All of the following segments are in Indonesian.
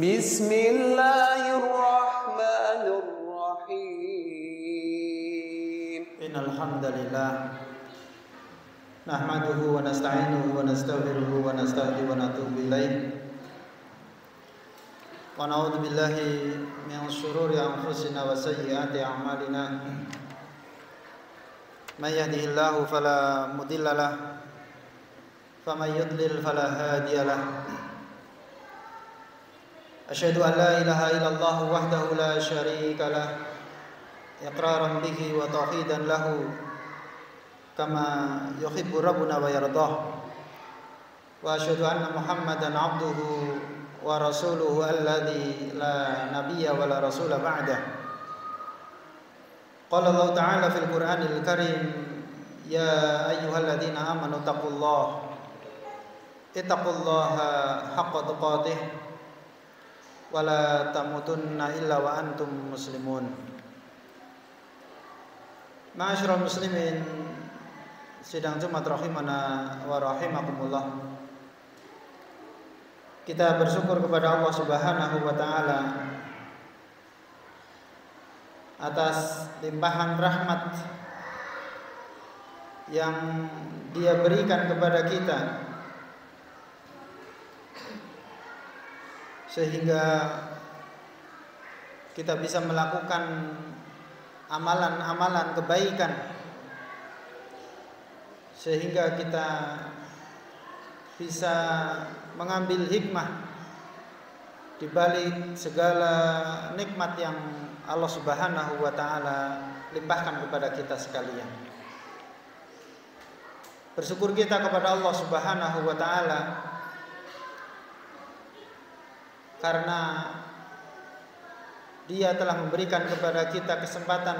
Bismillahirrahmanirrahim. Innal hamdalillah nahmaduhu wa nasta'inuhu wa nastaghfiruhu wa nastahdihi wa natubu ilaih. Wa na'udzu billahi min shururi anfusina wa sayyiati a'malina. May yahdihillahu fala mudilla lahu wa may yudlil fala hadiya lahu. Asyhadu an la ilaha illallah wahdahu la syarika lahu iqraran bihi wa tauhidan lahu kama yuhibbu rabbuna wa yardah. Wa asyhadu anna Muhammadan abduhu wa rasuluhu alladzi la nabiyya wa la rasula ba'dah. Qala Allah ta'ala fil Qur'anil Karim, ya ayyuhalladzina amanu taqullaha haqqa tuqatih wa la tamutunna illa wa antum muslimun. Ma'asyiral muslimin, sidang Jumat rahimana wa rahimakumullah. Kita bersyukur kepada Allah Subhanahu wa taala atas limpahan rahmat yang Dia berikan kepada kita, sehingga kita bisa melakukan amalan-amalan kebaikan, sehingga kita bisa mengambil hikmah di balik segala nikmat yang Allah Subhanahu wa taala limpahkan kepada kita sekalian. Bersyukur kita kepada Allah Subhanahu wa taala karena Dia telah memberikan kepada kita kesempatan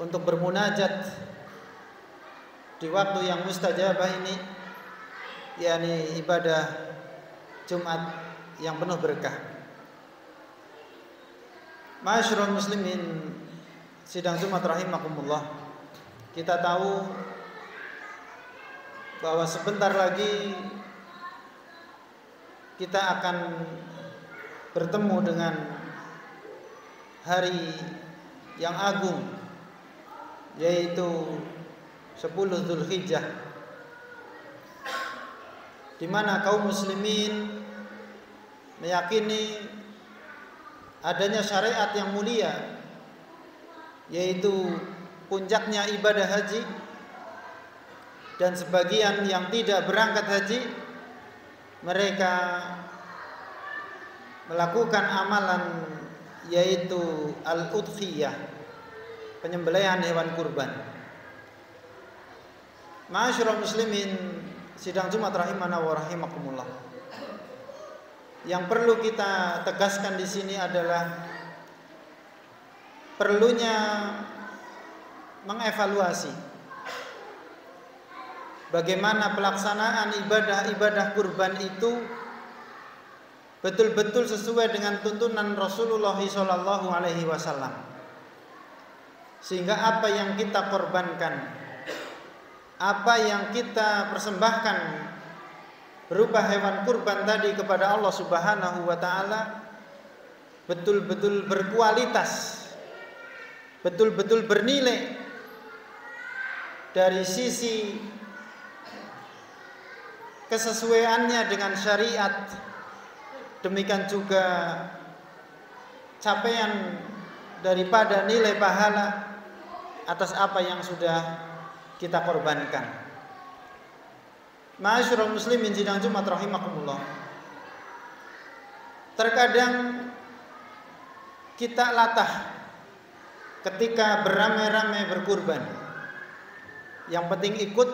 untuk bermunajat di waktu yang mustajabah ini, yakni ibadah Jumat yang penuh berkah. Ma'asyiral muslimin, sidang Jumat rahimakumullah. Kita tahu bahwa sebentar lagi kita akan bertemu dengan hari yang agung, yaitu 10 Dzulhijjah, di mana kaum muslimin meyakini adanya syariat yang mulia, yaitu puncaknya ibadah haji, dan sebagian yang tidak berangkat haji mereka melakukan amalan yaitu al-udhiyah, penyembelihan hewan kurban. Ma'asyiral muslimin, sidang Jumat rahimana wa rahimakumullah. Yang perlu kita tegaskan di sini adalah perlunya mengevaluasi bagaimana pelaksanaan ibadah-ibadah kurban itu betul-betul sesuai dengan tuntunan Rasulullah sallallahu alaihi wasallam, sehingga apa yang kita korbankan, apa yang kita persembahkan berupa hewan kurban tadi kepada Allah Subhanahu wa taala betul-betul berkualitas, betul-betul bernilai dari sisi kesesuaiannya dengan syariat. Demikian juga capaian daripada nilai pahala atas apa yang sudah kita korbankan. Ma'asyiral muslimin, sidang Jumat rahimakumullah. Terkadang kita latah ketika beramai-ramai berkurban. Yang penting ikut,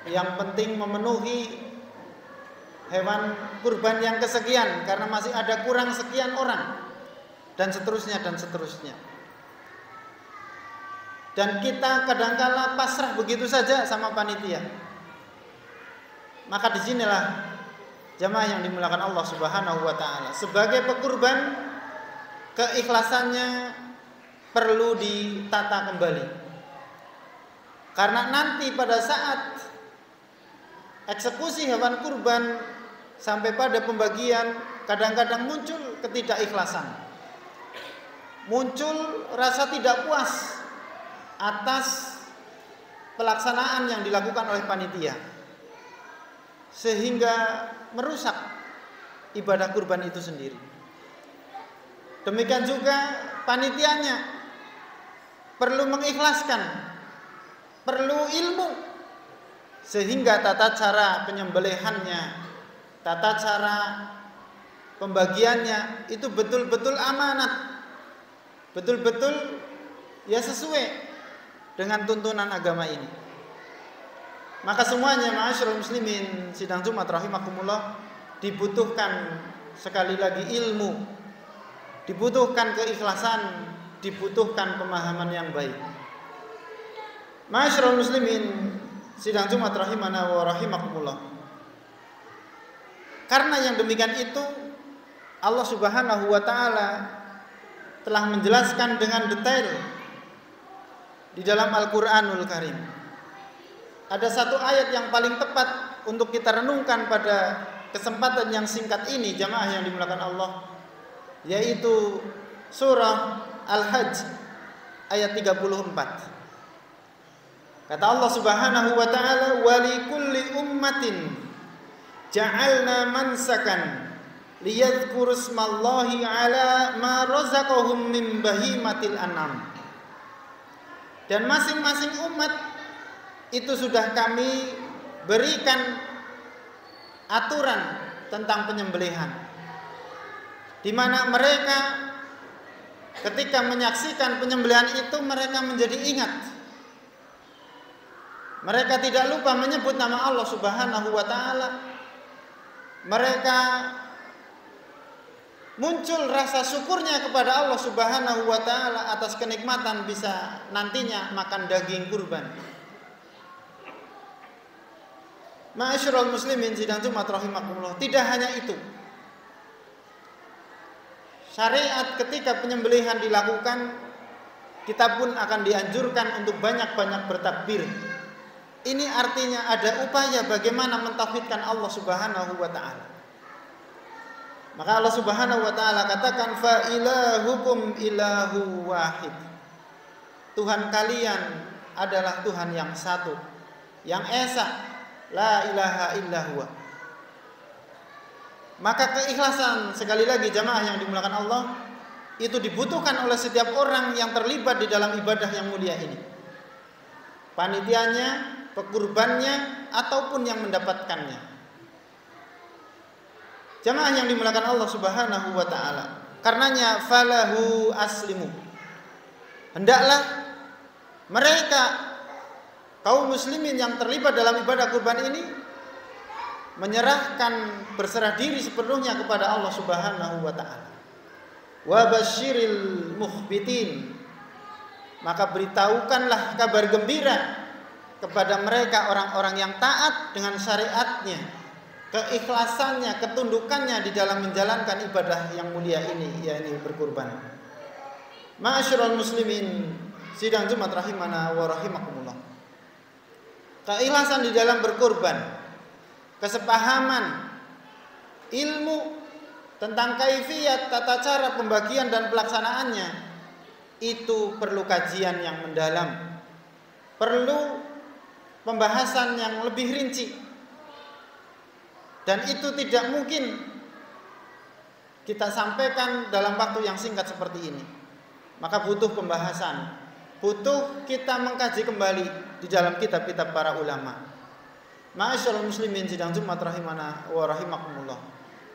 yang penting memenuhi hewan kurban yang kesekian karena masih ada kurang sekian orang, dan seterusnya dan seterusnya. Dan kita kadangkala pasrah begitu saja sama panitia. Maka disinilah jamaah yang dimuliakan Allah Subhanahu wa taala, sebagai pekurban keikhlasannya perlu ditata kembali. Karena nanti pada saat eksekusi hewan kurban sampai pada pembagian kadang-kadang muncul ketidakikhlasan. Muncul rasa tidak puas atas pelaksanaan yang dilakukan oleh panitia, sehingga merusak ibadah kurban itu sendiri. Demikian juga panitianya perlu mengikhlaskan, perlu ilmu, sehingga tata cara penyembelihannya, tata cara pembagiannya itu betul-betul amanat, betul-betul ya sesuai dengan tuntunan agama ini. Maka semuanya ma'asyiral muslimin sidang Jumat rahimakumullah, dibutuhkan sekali lagi ilmu, dibutuhkan keikhlasan, dibutuhkan pemahaman yang baik. Ma'asyiral muslimin sidang Jumat rahimana wa rahimakumullah. Karena yang demikian itu Allah Subhanahu wa taala telah menjelaskan dengan detail di dalam Al-Qur'anul Karim. Ada satu ayat yang paling tepat untuk kita renungkan pada kesempatan yang singkat ini, jamaah yang dimuliakan Allah, yaitu surah Al-Hajj ayat 34. Kata Allah Subhanahu wa taala, "Wa likulli ummatin ja'alna mansakan liyadhkuru ismallahi 'ala ma razaqahum min bahimatil an'am." Dan masing-masing umat itu sudah kami berikan aturan tentang penyembelihan, di mana mereka ketika menyaksikan penyembelihan itu mereka menjadi ingat. Mereka tidak lupa menyebut nama Allah Subhanahu wa taala. Mereka muncul rasa syukurnya kepada Allah Subhanahu wa taala atas kenikmatan bisa nantinya makan daging kurban. Ma'asyiral muslimin sidang Jumat rahimakumullah, tidak hanya itu. Syariat ketika penyembelihan dilakukan, kita pun akan dianjurkan untuk banyak-banyak bertakbir. Ini artinya ada upaya bagaimana mentauhidkan Allah Subhanahu wa taala. Maka Allah Subhanahu wa taala katakan, fa ilahukum ilahu wahid. Tuhan kalian adalah Tuhan yang satu, yang esa, la ilaha illa huwa. Maka keikhlasan, sekali lagi jamaah yang dimuliakan Allah, itu dibutuhkan oleh setiap orang yang terlibat di dalam ibadah yang mulia ini. Panitianya, pekurbannya, ataupun yang mendapatkannya. Jamaah yang dimuliakan Allah Subhanahu wa taala, karenanya falahu aslimu. Hendaklah mereka kaum muslimin yang terlibat dalam ibadah kurban ini menyerahkan, berserah diri sepenuhnya kepada Allah Subhanahu wa taala. Wa basyiril mukhbitin. Maka beritahukanlah kabar gembira kepada mereka orang-orang yang taat dengan syariatnya, keikhlasannya, ketundukannya di dalam menjalankan ibadah yang mulia ini, yakni berkurban. Ma'asyiral muslimin sidang Jumat rahimana wa rahimakumullah. Keikhlasan di dalam berkurban, kesepahaman, ilmu tentang kaifiyat, tata cara pembagian dan pelaksanaannya, itu perlu kajian yang mendalam, perlu pembahasan yang lebih rinci, dan itu tidak mungkin kita sampaikan dalam waktu yang singkat seperti ini. Maka butuh pembahasan, butuh kita mengkaji kembali di dalam kitab-kitab para ulama. Ma'asyiral muslimin sidang Jumat rahimana wa rahimakumullah.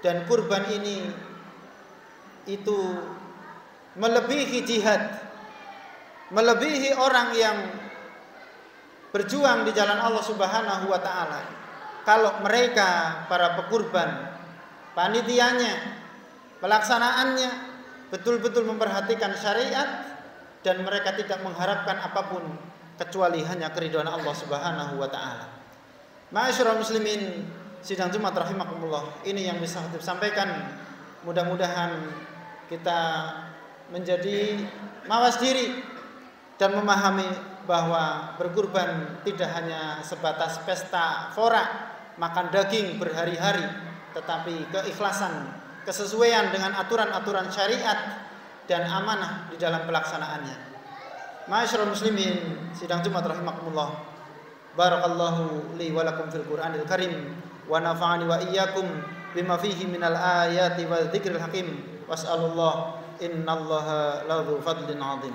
Dan kurban ini itu melebihi jihad, melebihi orang yang berjuang di jalan Allah Subhanahu wa taala. Kalau mereka para pekurban, panitianya, pelaksanaannya betul-betul memperhatikan syariat dan mereka tidak mengharapkan apapun kecuali hanya keridhaan Allah Subhanahu wa taala. Ma'asyiral muslimin sidang Jumat rahimakumullah, ini yang bisa saya sampaikan. Mudah-mudahan kita menjadi mawas diri dan memahami bahwa berkurban tidak hanya sebatas pesta fora, makan daging berhari-hari, tetapi keikhlasan, kesesuaian dengan aturan-aturan syariat dan amanah di dalam pelaksanaannya. Ma'asyiral muslimin, sidang Jumat rahimakumullah. Barakallahu li wa lakum fil Qur'anil Karim wa nafa'ani wa iyyakum bima fihi minal ayati wal dzikril hakim. Was'alullah innallaha ladzu fadlin 'adzim.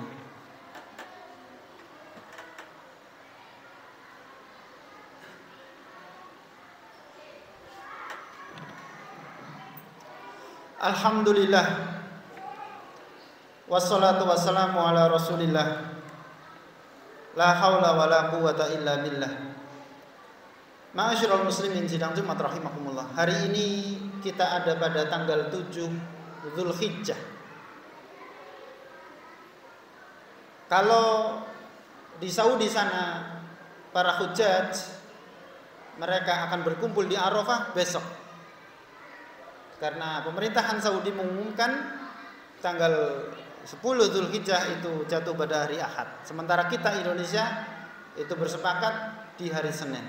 Alhamdulillah, wassalatu wassalamu ala rasulillah, la haula wa la quwata illa billah. Ma'asyiral muslimin, sidang Jumat rahimakumullah. Hari ini kita ada pada tanggal 7 Zulhijjah. Kalau di Saudi sana para hujjaj mereka akan berkumpul di Arafah besok. Karena pemerintahan Saudi mengumumkan tanggal 10 Zulhijjah itu jatuh pada hari Ahad. Sementara kita Indonesia itu bersepakat di hari Senin.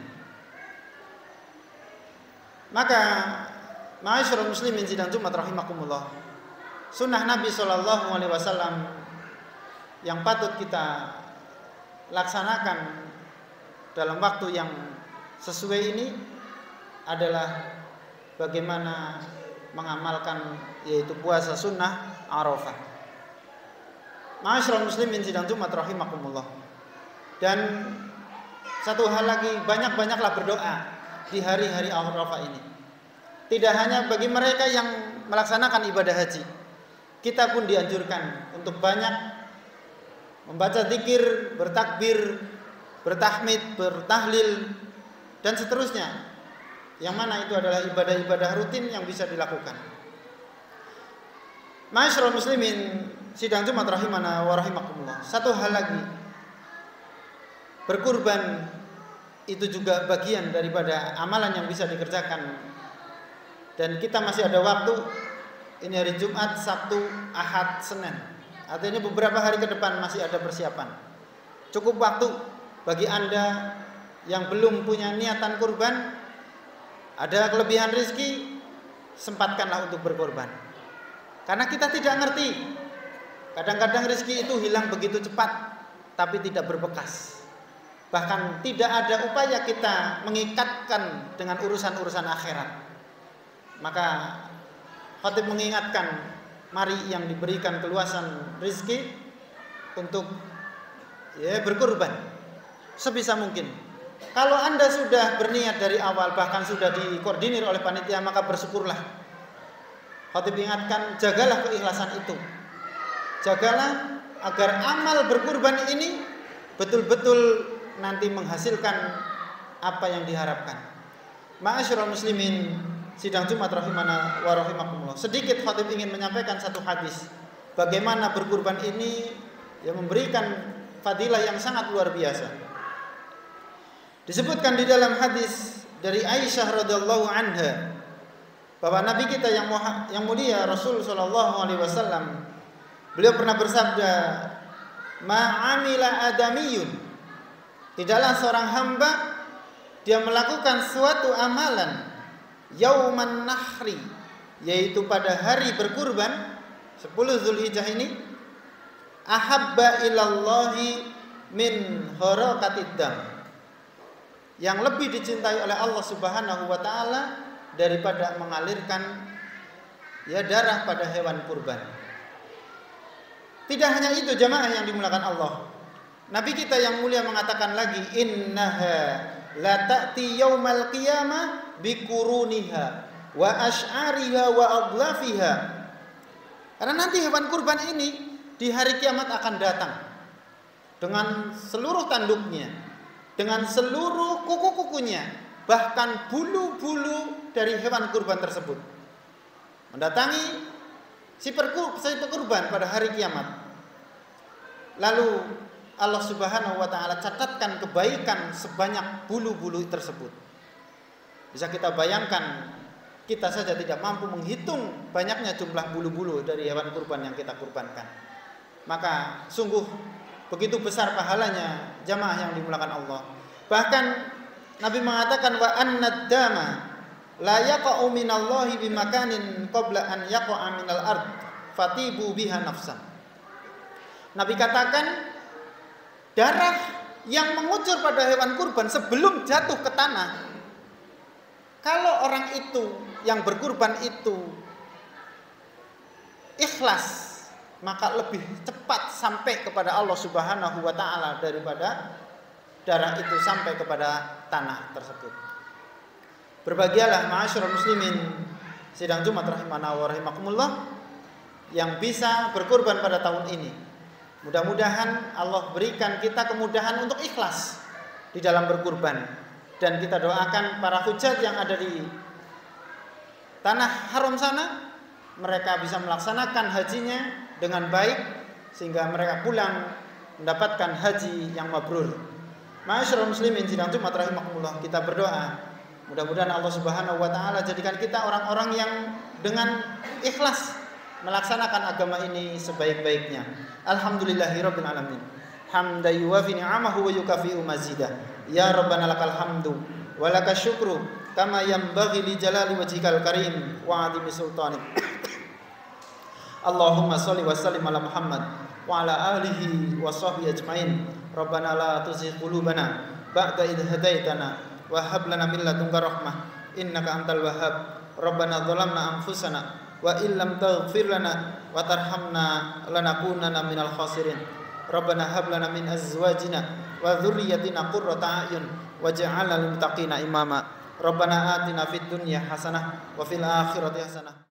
Maka ma'asyiral muslimin sidang Jumat rahimakumullah, sunnah Nabi SAW yang patut kita laksanakan dalam waktu yang sesuai ini adalah bagaimana mengamalkan yaitu puasa sunnah Arafah. Ma'asyiral muslimin sidang Jumat rahimakumullah. Dan satu hal lagi, banyak-banyaklah berdoa di hari-hari Arafah ini. Tidak hanya bagi mereka yang melaksanakan ibadah haji, kita pun dianjurkan untuk banyak membaca zikir, bertakbir, bertahmid, bertahlil dan seterusnya. Yang mana itu adalah ibadah-ibadah rutin yang bisa dilakukan. Ma'asyiral muslimin sidang Jumat rahimana wa rahimakumullah. Satu hal lagi, berkurban itu juga bagian daripada amalan yang bisa dikerjakan. Dan kita masih ada waktu. Ini hari Jumat, Sabtu, Ahad, Senin. Artinya beberapa hari ke depan masih ada persiapan. Cukup waktu bagi Anda yang belum punya niatan kurban, ada kelebihan rezeki, sempatkanlah untuk berkorban. Karena kita tidak ngerti. Kadang-kadang rezeki itu hilang begitu cepat, tapi tidak berbekas. Bahkan tidak ada upaya kita mengikatkan dengan urusan-urusan akhirat. Maka khatib mengingatkan, mari yang diberikan keluasan rezeki untuk berkorban sebisa mungkin. Kalau Anda sudah berniat dari awal, bahkan sudah dikoordinir oleh panitia, maka bersyukurlah. Khatib ingatkan, jagalah keikhlasan itu. Jagalah agar amal berkurban ini betul-betul nanti menghasilkan apa yang diharapkan. Ma'asyiral muslimin sidang Jumat rahimana wa rahimakumullah. Sedikit khatib ingin menyampaikan satu hadis. Bagaimana berkurban ini yang memberikan fadilah yang sangat luar biasa. Disebutkan di dalam hadis dari Aisyah radhiyallahu anha bahwa Nabi kita yang mulia Rasul sallallahu alaihi wasallam, beliau pernah bersabda, "Ma'amila adamiyun." Tidaklah seorang hamba dia melakukan suatu amalan yauman nahri, yaitu pada hari berkurban 10 Zulhijjah ini, ahabba ilallahi min harakatid dam, yang lebih dicintai oleh Allah Subhanahu wa taala daripada mengalirkan darah pada hewan kurban. Tidak hanya itu jamaah yang dimuliakan Allah. Nabi kita yang mulia mengatakan lagi, innaha la ta'ti yaumal qiyamah biquruniha wa asy'ariha wa adlafiha. Karena nanti hewan kurban ini di hari kiamat akan datang dengan seluruh tanduknya, dengan seluruh kuku-kukunya, bahkan bulu-bulu dari hewan kurban tersebut, mendatangi si pekurban pada hari kiamat. Lalu Allah Subhanahu wa taala catatkan kebaikan sebanyak bulu-bulu tersebut. Bisa kita bayangkan, kita saja tidak mampu menghitung banyaknya jumlah bulu-bulu dari hewan kurban yang kita kurbankan. Maka sungguh begitu besar pahalanya jamaah yang dimuliakan Allah. Bahkan Nabi mengatakan wa annad dama la yaqa'u minallahi bimakanin qabla an yaqa'a minal ard fatibu biha nafsan. Nabi katakan, darah yang mengucur pada hewan kurban sebelum jatuh ke tanah, kalau orang itu yang berkurban itu ikhlas, maka lebih cepat sampai kepada Allah Subhanahu wa taala daripada darah itu sampai kepada tanah tersebut. Berbahagialah ma'asyiral muslimin sidang Jumat rahimana wa rahimakumullah yang bisa berkurban pada tahun ini. Mudah-mudahan Allah berikan kita kemudahan untuk ikhlas di dalam berkurban, dan kita doakan para hujjat yang ada di tanah haram sana, mereka bisa melaksanakan hajinya dengan baik sehingga mereka pulang mendapatkan haji yang mabrur. Ma'asyiral muslimin sidang Jumat rahimakumullah, kita berdoa mudah-mudahan Allah Subhanahu wa taala jadikan kita orang-orang yang dengan ikhlas melaksanakan agama ini sebaik-baiknya. Alhamdulillahirabbil alamin. Hamdan yuwafi ni'amahu wa yukafi'u mazidah. Ya Rabbana lakal hamdu wa lakas syukru kama yanbaghi li jalali wajhikal karim wa 'azimi sultanik. Allahumma shalli wa sallim ala Muhammad wa ala alihi wa sahbihi ajmain. Rabbana la tuzigh qulubana ba'da idh hadaitana wa hab lana min ladunka rahmah innaka antal wahhab. Rabbana zalamna anfusana wa illam taghfir lana wa tarhamna lanakunanna minal khasirin. Rabbana hab lana min azwajina wa dhurriyyatina qurrata a'yun waj'alna lil muttaqina imama. Rabbana atina fid dunya hasanah wa fil akhirati hasanah